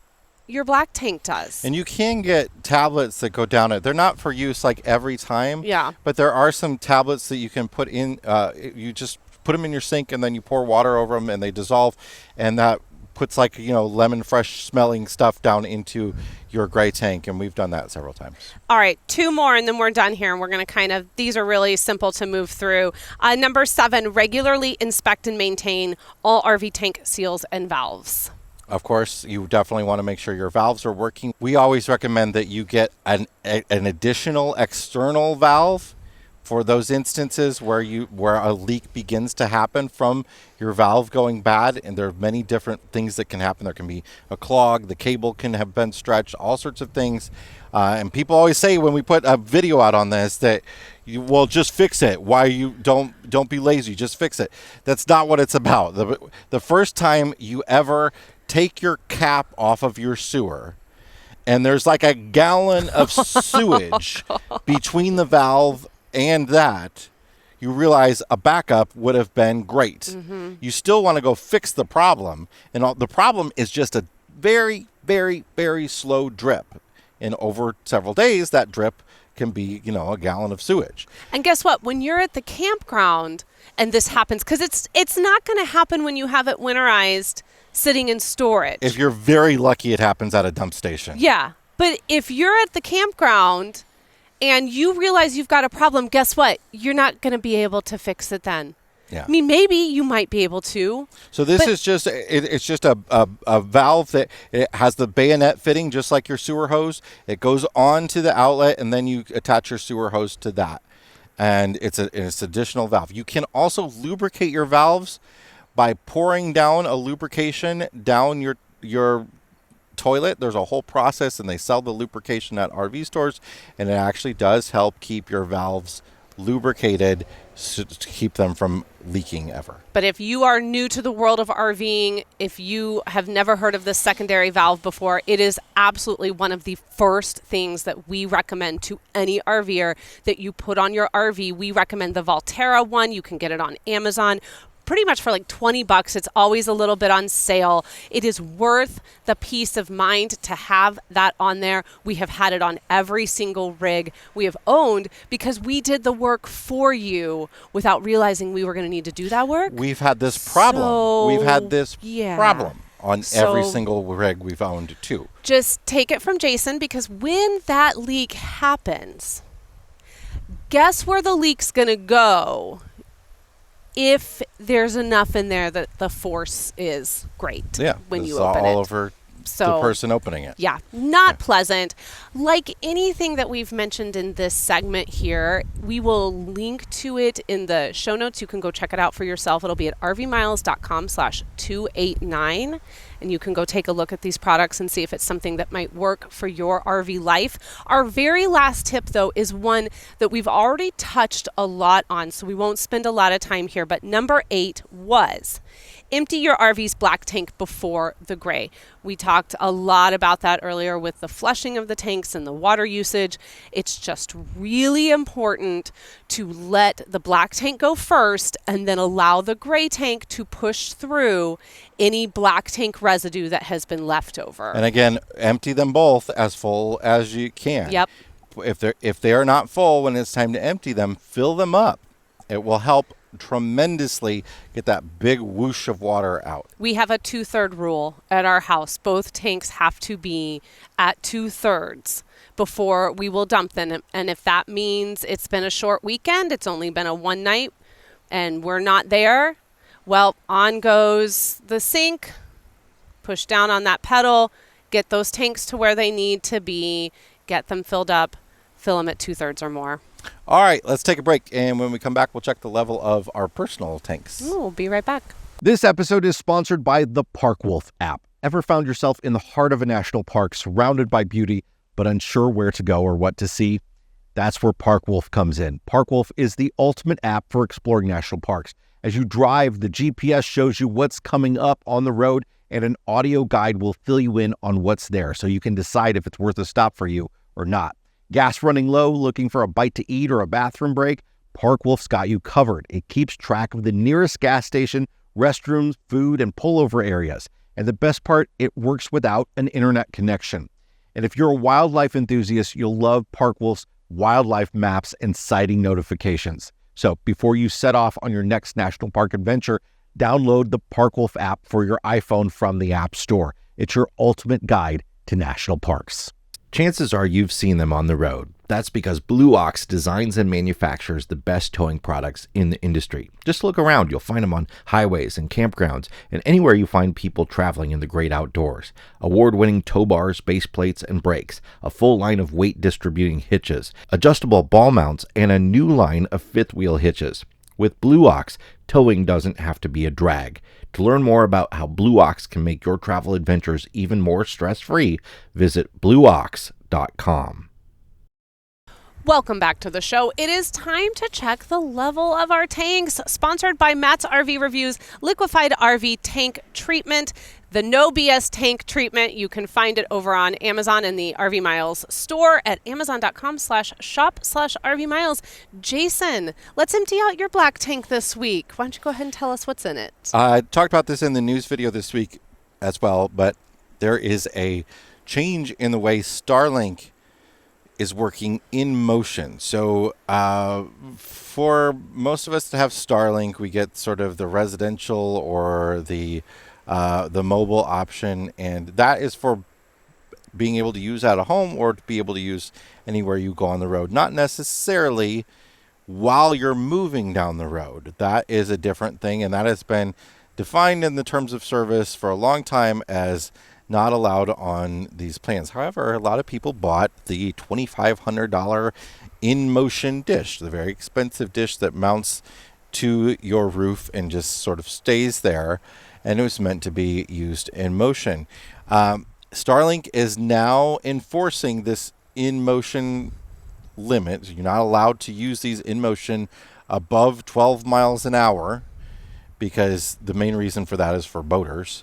your black tank does. And you can get tablets that go down it. They're not for use like every time. Yeah. But there are some tablets that you can put in. You just put them in your sink and then you pour water over them and they dissolve. And that puts like, lemon fresh smelling stuff down into your gray tank. And we've done that several times. All right, 2 more and then we're done here. And we're going to these are really simple to move through. Number 7, regularly inspect and maintain all RV tank seals and valves. Of course, you definitely want to make sure your valves are working. We always recommend that you get an additional external valve for those instances where a leak begins to happen from your valve going bad. And there are many different things that can happen. There can be a clog, the cable can have been stretched, all sorts of things. And people always say when we put a video out on this that just fix it. Why you don't be lazy, just fix it. That's not what it's about. The first time you ever take your cap off of your sewer and there's like a gallon of sewage between the valve and that, you realize a backup would have been great. Mm-hmm. You still want to go fix the problem. And the problem is just a very, very, very slow drip. And over several days, that drip can be, a gallon of sewage. And guess what? When you're at the campground and this happens, because it's not going to happen when you have it winterized sitting in storage. If you're very lucky, it happens at a dump station. Yeah. But if you're at the campground and you realize you've got a problem, guess what? You're not going to be able to fix it then. Yeah. I mean, maybe you might be able to. So this is just, it's just a valve that it has the bayonet fitting just like your sewer hose. It goes on to the outlet and then you attach your sewer hose to that. And it's an additional valve. You can also lubricate your valves by pouring down a lubrication down your toilet. There's a whole process and they sell the lubrication at RV stores, and it actually does help keep your valves lubricated to keep them from leaking ever. But if you are new to the world of RVing, if you have never heard of the secondary valve before, it is absolutely one of the first things that we recommend to any RVer that you put on your RV. We recommend the Volterra one. You can get it on Amazon pretty much for like $20. It's always a little bit on sale. It is worth the peace of mind to have that on there. We have had it on every single rig we have owned because we did the work for you without realizing we were going to need to do that work. We've had this problem. Problem on every single rig we've owned too. Just take it from Jason, because when that leak happens, guess where the leak's going to go? If there's enough in there that the force is great when you open it. All over So the person opening it. Yeah, not pleasant. Like anything that we've mentioned in this segment here, we will link to it in the show notes. You can go check it out for yourself. It'll be at rvmiles.com/289. And you can go take a look at these products and see if it's something that might work for your RV life. Our very last tip, though, is one that we've already touched a lot on, so we won't spend a lot of time here. But number 8 was empty your RV's black tank before the gray. We talked a lot about that earlier with the flushing of the tanks and the water usage. It's just really important to let the black tank go first and then allow the gray tank to push through any black tank residue that has been left over. And again, empty them both as full as you can. Yep. If they are not full when it's time to empty them, fill them up. It will help tremendously get that big whoosh of water out. We have a 2/3 rule at our house. Both tanks have to be at 2/3 before we will dump them. And if that means it's been a short weekend, it's only been a one night, and we're not there, well, on goes the sink, push down on that pedal, get those tanks to where they need to be, get them filled up, fill them at 2/3 or more. All right, let's take a break. And when we come back, we'll check the level of our personal tanks. Ooh, we'll be right back. This episode is sponsored by the ParkWolf app. Ever found yourself in the heart of a national park, surrounded by beauty, but unsure where to go or what to see? That's where ParkWolf comes in. ParkWolf is the ultimate app for exploring national parks. As you drive, the GPS shows you what's coming up on the road, and an audio guide will fill you in on what's there, so you can decide if it's worth a stop for you or not. Gas running low, looking for a bite to eat or a bathroom break? ParkWolf's got you covered. It keeps track of the nearest gas station, restrooms, food, and pullover areas. And the best part, it works without an internet connection. And if you're a wildlife enthusiast, you'll love ParkWolf's wildlife maps and sighting notifications. So before you set off on your next national park adventure, download the ParkWolf app for your iPhone from the App Store. It's your ultimate guide to national parks. Chances are you've seen them on the road. That's because Blue Ox designs and manufactures the best towing products in the industry. Just look around. You'll find them on highways and campgrounds and anywhere you find people traveling in the great outdoors. Award-winning tow bars, base plates, and brakes, a full line of weight-distributing hitches, adjustable ball mounts, and a new line of fifth-wheel hitches. With Blue Ox, towing doesn't have to be a drag. To learn more about how Blue Ox can make your travel adventures even more stress-free, visit blueox.com. Welcome back to the show. It is time to check the level of our tanks. Sponsored by Matt's RV Reviews, Liquefied RV Tank Treatment. The No BS Tank Treatment. You can find it over on Amazon in the RV Miles store at amazon.com/shop/RV Miles. Jason, let's empty out your black tank this week. Why don't you go ahead and tell us what's in it? I talked about this in the news video this week as well, but there is a change in the way Starlink is working in motion. So for most of us to have Starlink, we get sort of the residential or the mobile option, and that is for being able to use at a home or to be able to use anywhere you go on the road, not necessarily while you're moving down the road. That is a different thing, and that has been defined in the terms of service for a long time as not allowed on these plans. However, a lot of people bought the $2,500 in-motion dish, the very expensive dish that mounts to your roof and just sort of stays there, and it was meant to be used in motion. Starlink is now enforcing this in-motion limit. You're not allowed to use these in motion above 12 miles an hour, because the main reason for that is for boaters.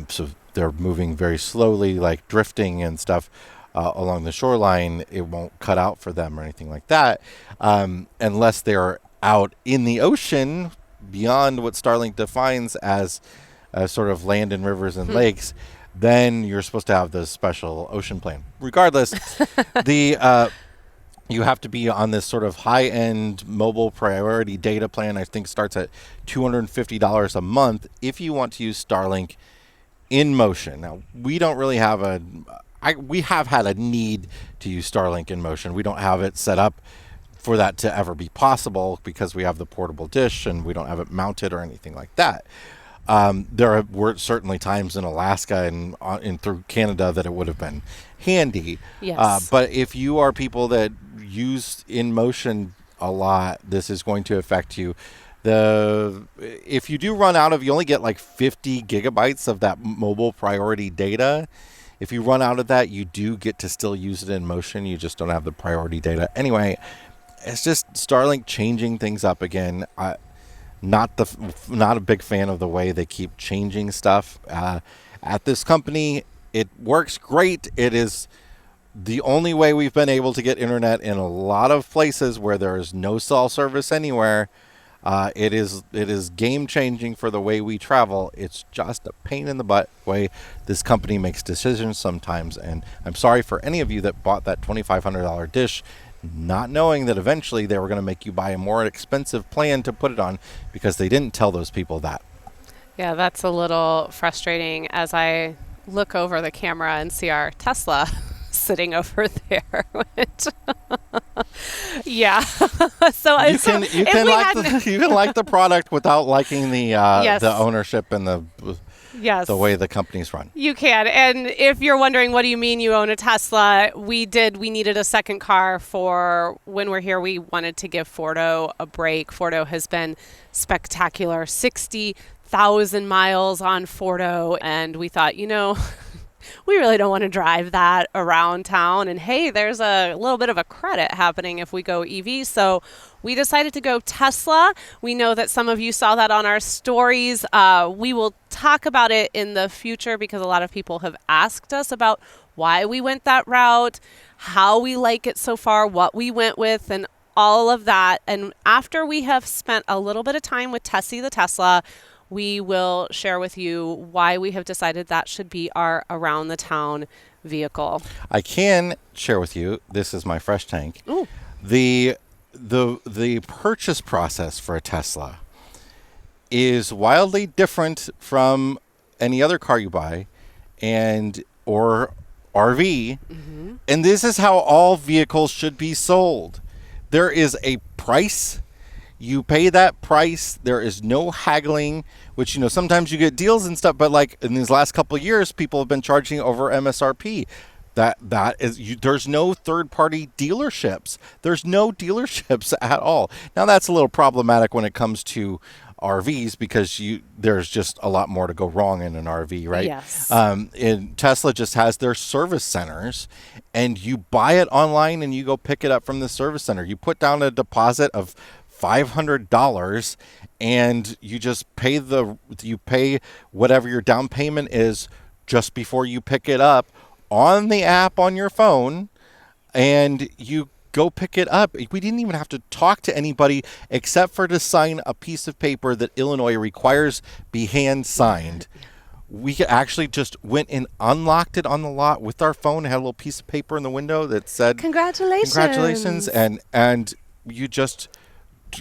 So they're moving very slowly, like drifting and stuff along the shoreline. It won't cut out for them or anything like that, unless they're out in the ocean beyond what Starlink defines as sort of land and rivers and lakes. Then you're supposed to have the special ocean plan. Regardless, you have to be on this sort of high-end mobile priority data plan. I think starts at $250 a month if you want to use Starlink in motion. Now, we don't really have we have had a need to use Starlink in motion. We don't have it set up for that to ever be possible because we have the portable dish and we don't have it mounted or anything like that. There were certainly times in Alaska and through Canada that it would have been handy. Yes. But if you are people that use InMotion a lot, this is going to affect you. If you do run out of, you only get like 50 gigabytes of that mobile priority data. If you run out of that, you do get to still use it in motion. You just don't have the priority data. Anyway, it's just Starlink changing things up again. Not a big fan of the way they keep changing stuff. At this company, it works great. It is the only way we've been able to get internet in a lot of places where there is no cell service anywhere. It is game changing for the way we travel. It's just a pain in the butt way this company makes decisions sometimes. And I'm sorry for any of you that bought that $2,500 dish, not knowing that eventually they were going to make you buy a more expensive plan to put it on, because they didn't tell those people that. Yeah, that's a little frustrating as I look over the camera and see our Tesla sitting over there. Yeah. So you can like the product without liking the ownership and the way the companies run. You can. And if you're wondering, what do you mean you own a Tesla? We needed a second car for when we're here. We wanted to give Fordo a break. Fordo has been spectacular. 60,000 miles on Fordo. And we thought, we really don't want to drive that around town. And hey, there's a little bit of a credit happening if we go EV. So we decided to go Tesla. We know that some of you saw that on our stories. We will talk about it in the future because a lot of people have asked us about why we went that route, how we like it so far, what we went with, and all of that. And after we have spent a little bit of time with Tessie the Tesla, we will share with you why we have decided that should be our around the town vehicle. I can share with you, this is my fresh tank. Ooh. The purchase process for a Tesla is wildly different from any other car you buy or RV. Mm-hmm. And this is how all vehicles should be sold. There is a price. You pay that price. There is no haggling, which, sometimes you get deals and stuff, but like in these last couple of years, people have been charging over MSRP. There's no third-party dealerships. There's no dealerships at all. Now, that's a little problematic when it comes to RVs because there's just a lot more to go wrong in an RV, right? Yes. And Tesla just has their service centers, and you buy it online and you go pick it up from the service center. You put down a deposit of $500 and you just pay whatever your down payment is just before you pick it up on the app on your phone, and you go pick it up. We didn't even have to talk to anybody except for to sign a piece of paper that Illinois requires be hand signed. We actually just went and unlocked it on the lot with our phone, had a little piece of paper in the window that said congratulations, and you just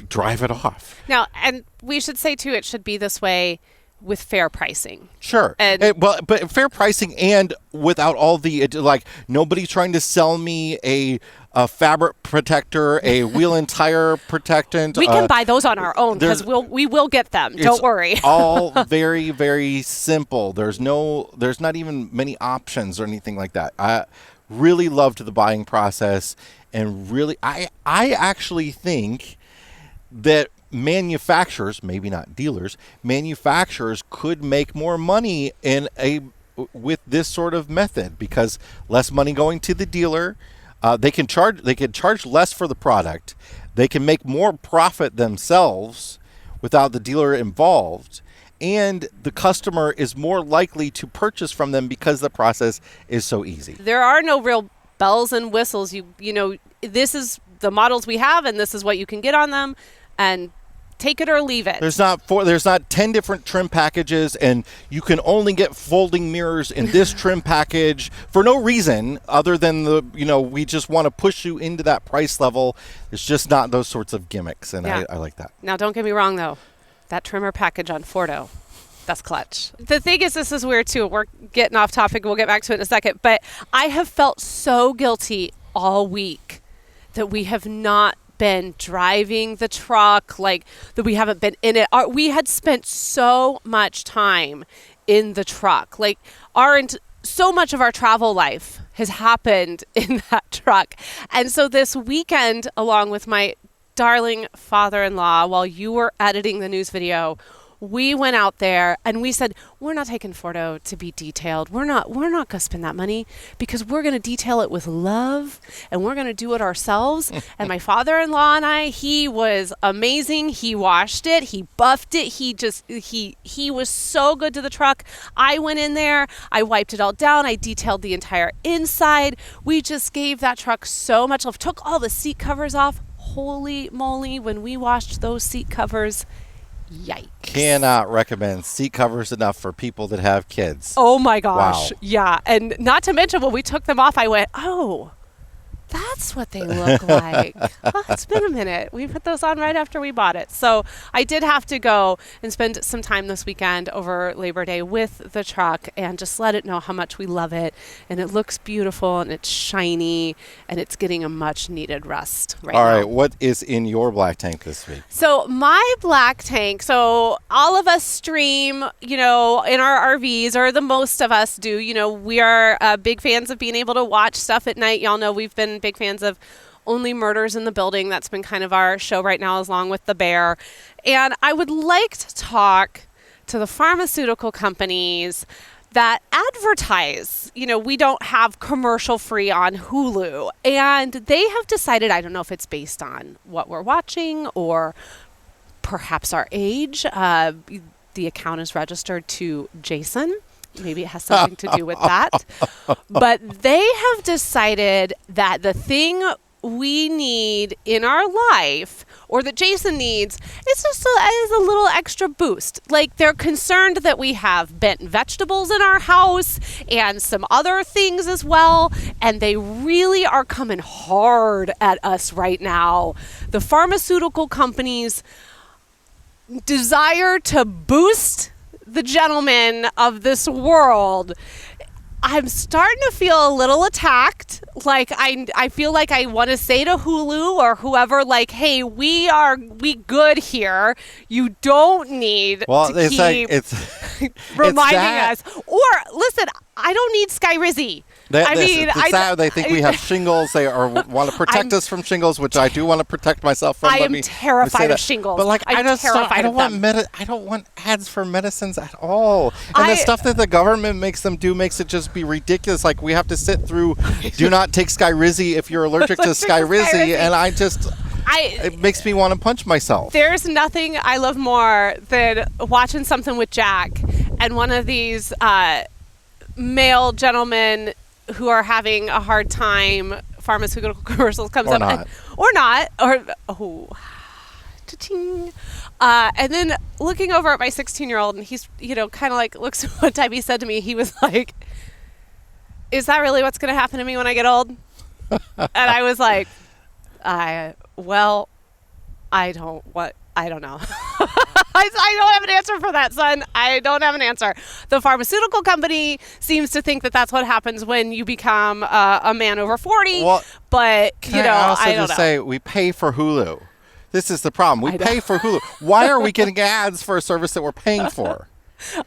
drive it off. Now, and we should say too, it should be this way with fair pricing. Sure. But fair pricing and without all the, nobody trying to sell me a fabric protector, a wheel and tire protectant. We can buy those on our own because we will get them. Don't worry. All very, very simple. There's not even many options or anything like that. I really loved the buying process, and really, I actually think that manufacturers, maybe not dealers, manufacturers could make more money with this sort of method because less money going to the dealer. They can charge less for the product. They can make more profit themselves without the dealer involved, and the customer is more likely to purchase from them because the process is so easy. There are no real bells and whistles. This is the models we have, and this is what you can get on them, and take it or leave it. There's not 10 different trim packages, and you can only get folding mirrors in this trim package for no reason other than we just want to push you into that price level. It's just not those sorts of gimmicks, and I like that. Now, don't get me wrong, though. That trimmer package on Fordo, that's clutch. The thing is, this is weird, too. We're getting off topic. We'll get back to it in a second. But I have felt so guilty all week that we have not been driving the truck, like that we haven't been in it. We had spent so much time in the truck. Like so much of our travel life has happened in that truck. And so this weekend, along with my darling father-in-law, while you were editing the news video, we went out there and we said, we're not taking Fordo to be detailed. We're not going to spend that money because we're going to detail it with love and we're going to do it ourselves. And my father-in-law and he was amazing. He washed it. He buffed it. He was so good to the truck. I went in there. I wiped it all down. I detailed the entire inside. We just gave that truck so much love. Took all the seat covers off. Holy moly, when we washed those seat covers, yikes. Cannot recommend seat covers enough for people that have kids. Oh my gosh. Wow. Yeah. And not to mention when we took them off, I went, oh, that's what they look like. Oh, it's been a minute. We put those on right after we bought it. So I did have to go and spend some time this weekend over Labor Day with the truck and just let it know how much we love it. And it looks beautiful and it's shiny and it's getting a much needed rest right now. All right. What is in your black tank this week? So my black tank, so all of us stream, in our RVs, or the most of us do. We are big fans of being able to watch stuff at night. Y'all know we've been big fans of Only Murders in the Building. That's been kind of our show right now, along with The Bear. And I would like to talk to the pharmaceutical companies that advertise. We don't have commercial free on Hulu. And they have decided, I don't know if it's based on what we're watching or perhaps our age. The account is registered to Jason. Maybe it has something to do with that. But they have decided that the thing we need in our life, or that Jason needs, is just a little extra boost. Like, they're concerned that we have bent vegetables in our house and some other things as well. And they really are coming hard at us right now. The pharmaceutical companies desire to boost the gentlemen of this world. I'm starting to feel a little attacked. Like I feel like I want to say to Hulu or whoever, like, hey, we good here. You don't need to keep reminding us. Or listen, I don't need Skyrizi. They think we have shingles. They want to protect us from shingles, which I do want to protect myself from. I am terrified of shingles. But I don't want ads for medicines at all. And the stuff that the government makes them do makes it just be ridiculous. Like, we have to sit through, do not take Skyrizi if you're allergic to Skyrizi, and it makes me want to punch myself. There's nothing I love more than watching something with Jack and one of these male gentlemen who are having a hard time, pharmaceutical commercials comes up. And then looking over at my 16-year-old, and he's, kind of like looks at one time he said to me, he was like, is that really what's going to happen to me when I get old? And I was like, I don't know. I don't have an answer for that, son. I don't have an answer. The pharmaceutical company seems to think that that's what happens when you become a man over 40. Well, but, I don't know. Say we pay for Hulu. This is the problem. We pay for Hulu. Why are we getting ads for a service that we're paying for?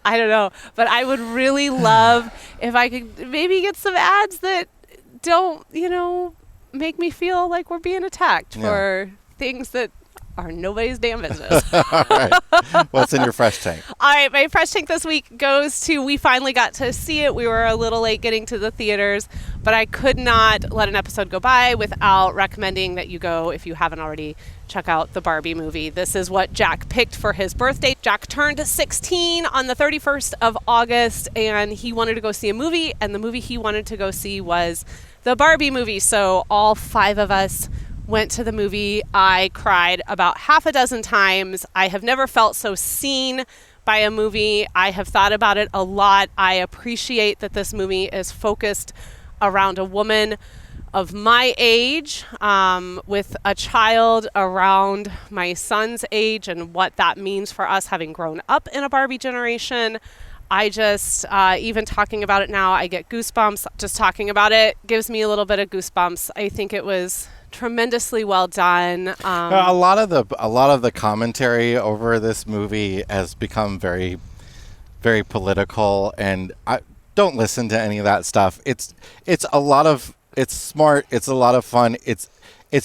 I don't know. But I would really love if I could maybe get some ads that don't, make me feel like we're being attacked for things that are nobody's damn business. All right. What's in your fresh tank? All right. My fresh tank this week goes to, we finally got to see it. We were a little late getting to the theaters, but I could not let an episode go by without recommending that you go, if you haven't already, check out the Barbie movie. This is what Jack picked for his birthday. Jack turned 16 on the 31st of August, and he wanted to go see a movie, and the movie he wanted to go see was the Barbie movie. So all 5 of us went to the movie. I cried about half a dozen times. I have never felt so seen by a movie. I have thought about it a lot. I appreciate that this movie is focused around a woman of my age, with a child around my son's age, and what that means for us having grown up in a Barbie generation. I just, even talking about it now, I get goosebumps. Just talking about it gives me a little bit of goosebumps. I think it was tremendously well done. A lot of the commentary over this movie has become very, very political, and I don't listen to any of that stuff. It's smart. It's a lot of fun. It's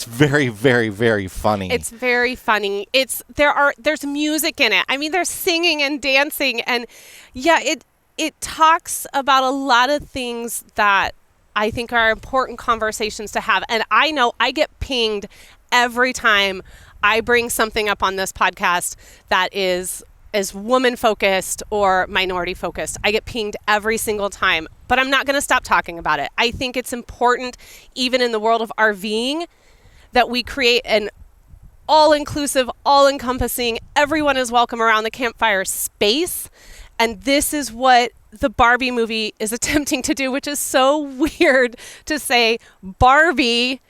very, very, very funny. It's very funny. There's music in it. I mean, there's singing and dancing, and yeah, it talks about a lot of things that I think are important conversations to have. And I know I get pinged every time I bring something up on this podcast that is woman focused or minority focused. I get pinged every single time, but I'm not going to stop talking about it. I think it's important, even in the world of RVing, that we create an all-inclusive, all-encompassing, everyone is welcome around the campfire space. And this is what the Barbie movie is attempting to do, which is so weird to say Barbie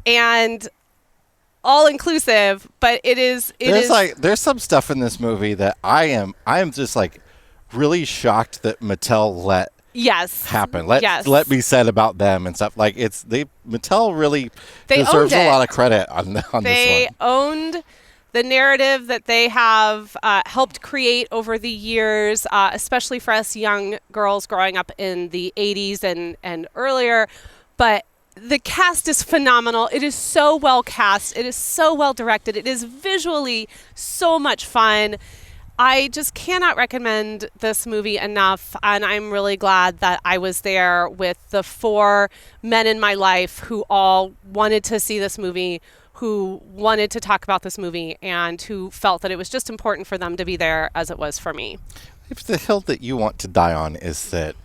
and all-inclusive, but it is. There's some stuff in this movie that I am just like really shocked that Mattel let happen. Let be said about them and stuff. Like Mattel really deserves a lot of credit on this one. They owned the narrative that they have helped create over the years, especially for us young girls growing up in the 80s and earlier. But the cast is phenomenal. It is so well cast. It is so well directed. It is visually so much fun. I just cannot recommend this movie enough, and I'm really glad that I was there with the 4 men in my life who all wanted to see this movie, who wanted to talk about this movie, and who felt that it was just important for them to be there as it was for me. If the hill that you want to die on is that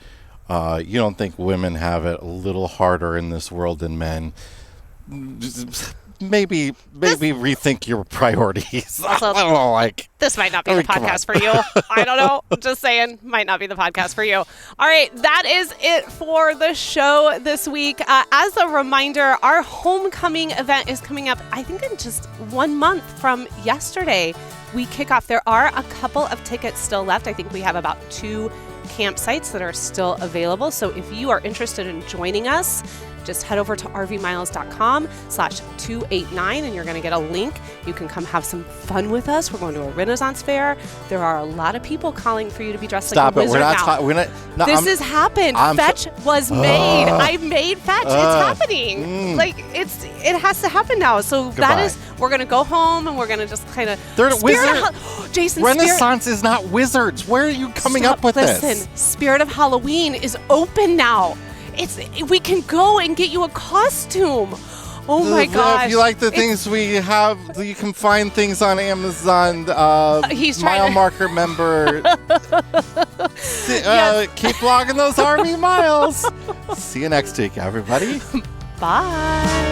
you don't think women have it a little harder in this world than men, maybe rethink your priorities. I don't know, this might not be the podcast for you. I don't know. Just saying, might not be the podcast for you. All right, that is it for the show this week. As a reminder, our homecoming event is coming up, I think, in just 1 month from yesterday. We kick off. There are a couple of tickets still left. I think we have about 2 campsites that are still available. So if you are interested in joining us, just head over to rvmiles.com/289 and you're going to get a link. You can come have some fun with us. We're going to a Renaissance fair. There are a lot of people calling for you to be dressed like a wizard now. This has happened. Fetch was made. I made Fetch. It's happening. It has to happen now. So we're going to go home and we're going to just kind of... Jason, Renaissance is not wizards. Where are you coming up with this? Listen, Spirit of Halloween is open now. We can go and get you a costume. Oh my gosh. If you like the things we have, you can find things on Amazon. Mile marker member. Keep logging those RV miles. See you next week, everybody. Bye.